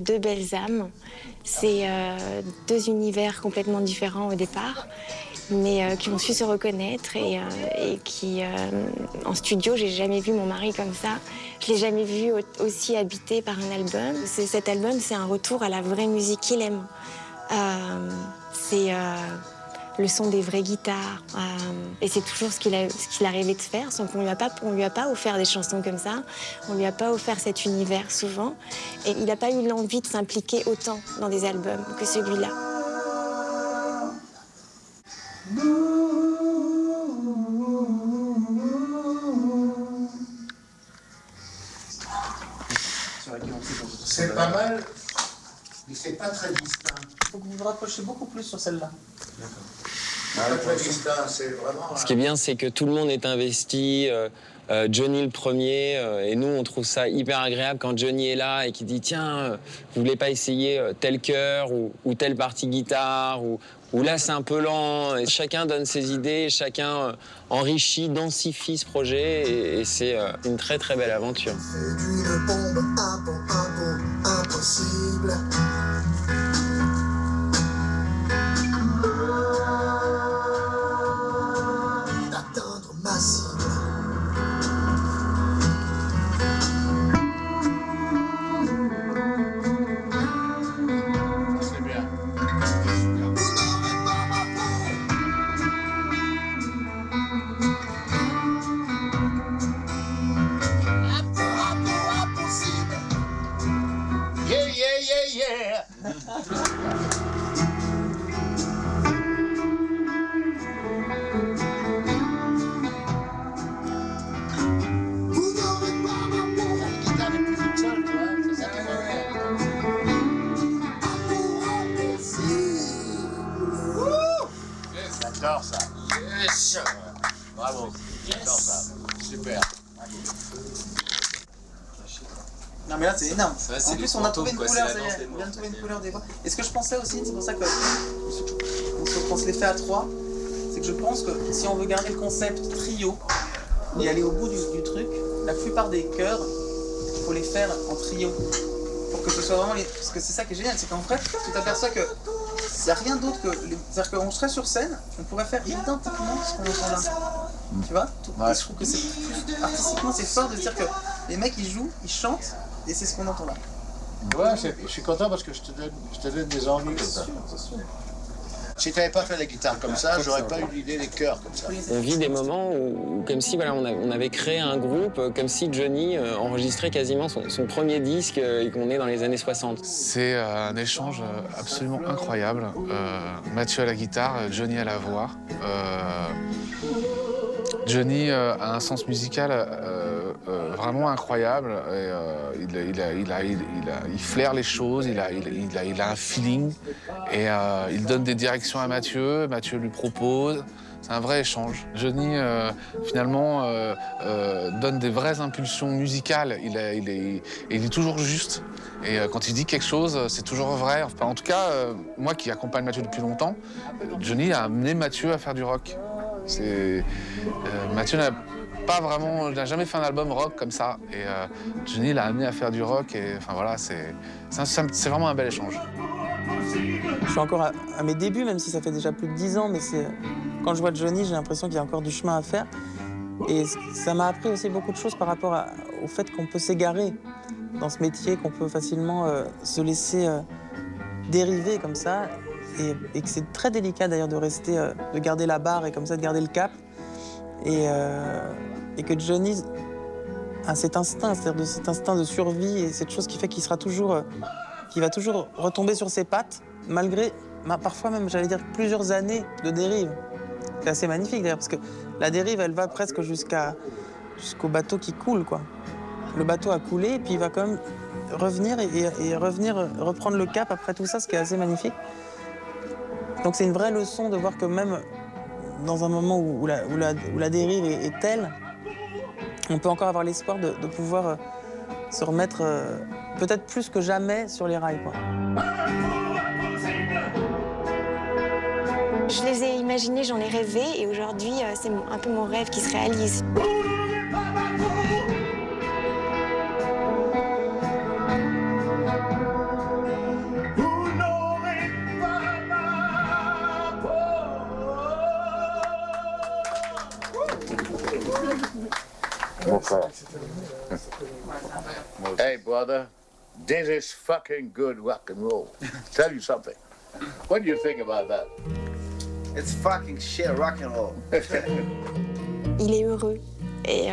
Deux belles âmes, c'est deux univers complètement différents au départ, mais qui ont su se reconnaître et qui, en studio, j'ai jamais vu mon mari comme ça. Je l'ai jamais vu aussi habité par un album. Cet album, c'est un retour à la vraie musique qu'il aime. C'est le son des vraies guitares. Et c'est toujours ce qu'il a rêvé de faire, sans qu'on lui a pas offert des chansons comme ça. On lui a pas offert cet univers souvent. Et il n'a pas eu l'envie de s'impliquer autant dans des albums que celui-là. C'est pas mal, mais c'est pas très distinct. Il faut que vous vous rapprochiez beaucoup plus sur celle-là. D'accord. Pas très distinct, c'est vraiment... Ce qui est bien, c'est que tout le monde est investi. Johnny le premier, et nous on trouve ça hyper agréable quand Johnny est là et qu'il dit tiens, vous voulez pas essayer tel chœur ou telle partie guitare ou là c'est un peu lent, et chacun donne ses idées, chacun enrichit, densifie ce projet et c'est une très très belle aventure. C'est d'une bombe impossible. D'atteindre ma cible. J'adore ça. Yes. Bravo. J'adore ça. Super. Non mais là c'est énorme. Ouais, en plus on a trouvé une couleur, ça y est, on vient de trouver une couleur des voix. Et ce que je pensais aussi, c'est pour ça que on se les fait à trois, c'est que je pense que si on veut garder le concept trio et aller au bout du truc, la plupart des chœurs, il faut les faire en trio. Pour que ce soit vraiment les... Parce que c'est ça qui est génial, c'est qu'en fait, tu t'aperçois que il n'y a rien d'autre que... C'est-à-dire qu'on serait sur scène, on pourrait faire identiquement ce qu'on entend là. Tu vois ouais. Je trouve que c'est artistiquement c'est fort de dire que les mecs ils jouent, ils chantent, et c'est ce qu'on entend là. Ouais, je suis content parce que je te donne des envies comme ça. C'est sûr. Si tu n'avais pas fait la guitare comme ça, j'aurais pas eu l'idée des chœurs comme ça. On vit des moments où comme si voilà, on avait créé un groupe, comme si Johnny enregistrait quasiment son premier disque et qu'on est dans les années 60. C'est un échange absolument incroyable. Mathieu à la guitare, Johnny à la voix. Johnny a un sens musical vraiment incroyable. Et, il flaire les choses, il a un feeling et il donne des directions à Mathieu. Mathieu lui propose. C'est un vrai échange. Johnny, finalement, donne des vraies impulsions musicales. Il est toujours juste. Et quand il dit quelque chose, c'est toujours vrai. Enfin, en tout cas, moi qui accompagne Mathieu depuis longtemps, Johnny a amené Mathieu à faire du rock. Mathieu n'a jamais fait un album rock comme ça. Et Johnny l'a amené à faire du rock. Et enfin voilà, c'est vraiment un bel échange. Je suis encore à mes débuts, même si ça fait déjà plus de 10 ans, mais quand je vois Johnny, j'ai l'impression qu'il y a encore du chemin à faire. Et ça m'a appris aussi beaucoup de choses par rapport au fait qu'on peut s'égarer dans ce métier, qu'on peut facilement se laisser dériver comme ça. Et que c'est très délicat d'ailleurs de garder la barre et comme ça de garder le cap. Et que Johnny a cet instinct, c'est-à-dire cet instinct de survie et cette chose qui fait qu'il va toujours retomber sur ses pattes, malgré parfois même, j'allais dire, plusieurs années de dérive. C'est assez magnifique d'ailleurs, parce que la dérive, elle va presque jusqu'au bateau qui coule, quoi. Le bateau a coulé, et puis il va quand même revenir reprendre le cap après tout ça, ce qui est assez magnifique. Donc c'est une vraie leçon de voir que même dans un moment où la dérive est telle, on peut encore avoir l'espoir de pouvoir se remettre peut-être plus que jamais sur les rails, quoi. Je les ai imaginés, j'en ai rêvé, et aujourd'hui, c'est un peu mon rêve qui se réalise. frère. Hey, brother, this is fucking good rock and roll. Tell you something. What do you think about that? It's fucking shit rock and roll. Il est heureux. Et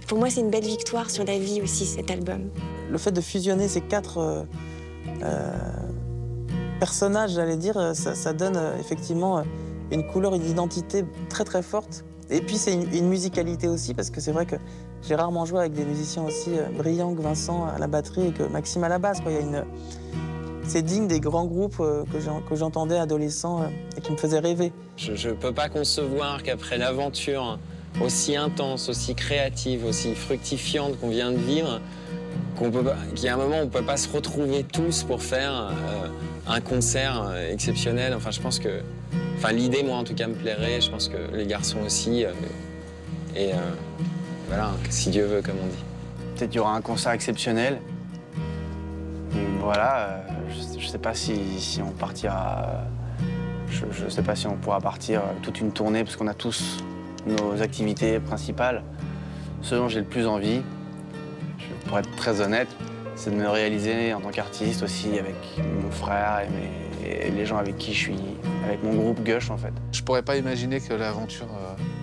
pour moi, c'est une belle victoire sur la vie aussi, cet album. Le fait de fusionner ces 4 personnages, j'allais dire, ça donne effectivement une couleur, une identité très très forte. Et puis c'est une musicalité aussi, parce que c'est vrai que j'ai rarement joué avec des musiciens aussi brillants que Vincent à la batterie et que Maxime à la basse. C'est digne des grands groupes que j'entendais adolescent et qui me faisaient rêver. Je ne peux pas concevoir qu'après l'aventure aussi intense, aussi créative, aussi fructifiante qu'on vient de vivre, qu'il y a un moment où on ne peut pas se retrouver tous pour faire un concert exceptionnel. Enfin, je pense que... Enfin, l'idée, moi, en tout cas, me plairait. Je pense que les garçons aussi. Voilà, si Dieu veut, comme on dit. Peut-être qu'il y aura un concert exceptionnel. Voilà, je sais pas si on partira... Je sais pas si on pourra partir toute une tournée, parce qu'on a tous nos activités principales. Ce dont j'ai le plus envie, pour être très honnête, c'est de me réaliser en tant qu'artiste aussi avec mon frère et les gens avec qui je suis, avec mon groupe Gush en fait. Je pourrais pas imaginer que l'aventure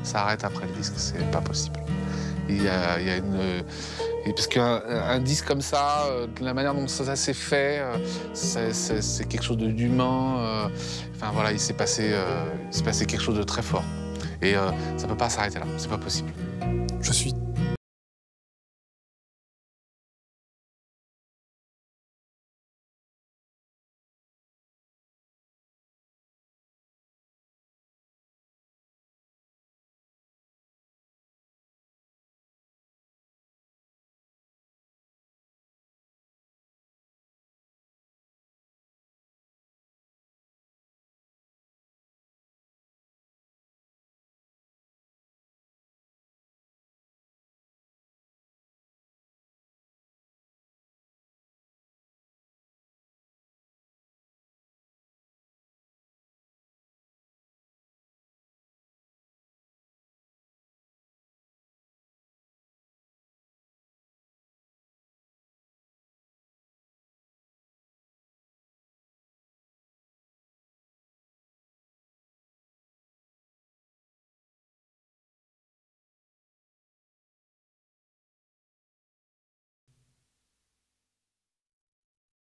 s'arrête après le disque, c'est pas possible. Il y a une... Parce qu'un disque comme ça, de la manière dont ça s'est fait, c'est quelque chose d'humain. Enfin voilà, il s'est passé quelque chose de très fort. Et ça peut pas s'arrêter là, c'est pas possible. Je suis